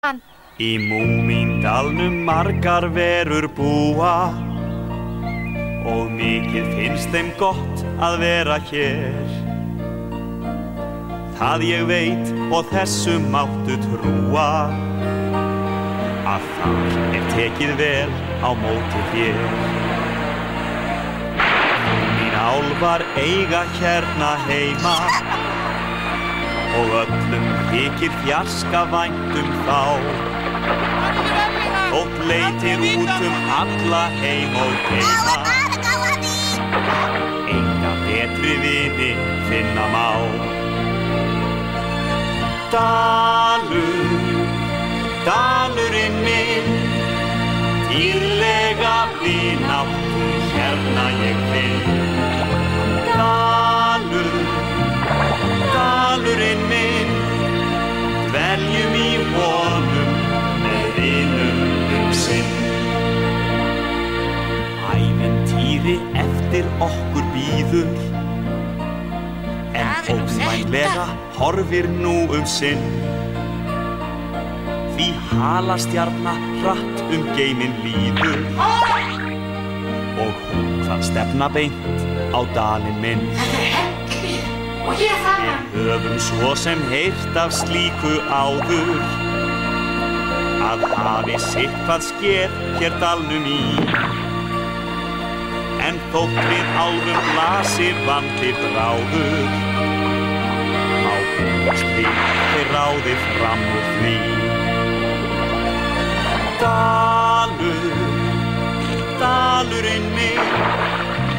Í Múmíndalnum margar verur búa og mikið finnst þeim gott að vera hér. Það ég veit og þessu máttu trúa að þar tekið vel á móti þér. Mín álfar eiga hérna heima og öllum þykir fjarska vænt þá. Þótt leitir út alla heim og heima, enga betri vini finna má. Dalur, dalurinn minn, dýrlega vináttu hérna ég finn. Dalur, dalurinn minn, dveljum í honum með vinum sinn. Ævintýri eftir okkur bíður, en ósvænlega horfir nú sinn. Því halastjarna hratt geiminn líður og hún þarf stefna beint á dalinn minn. Við höfum svo sem heyrt af slíku áður að hafi sitthvað sker hér dalnum í. En þótt við álfum blasir vandi bráður, má búast við þeir ráði fram úr því. Dalur, dalurinn minn,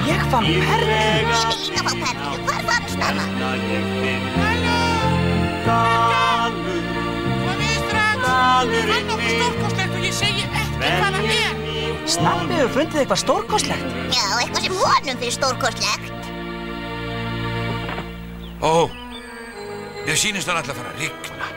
ég fann perlu. Ég vil líka fá perlu. Hvar fannst hana? Dalur, dalurinn minn, Ég segi ekki hvað það er. Snappi hefur fundið eitthvað stórkostlegt. Já, eitthvað sem honum finnst stórkostlegt. Ó, mér sýnist hann ætla að fara að rigna.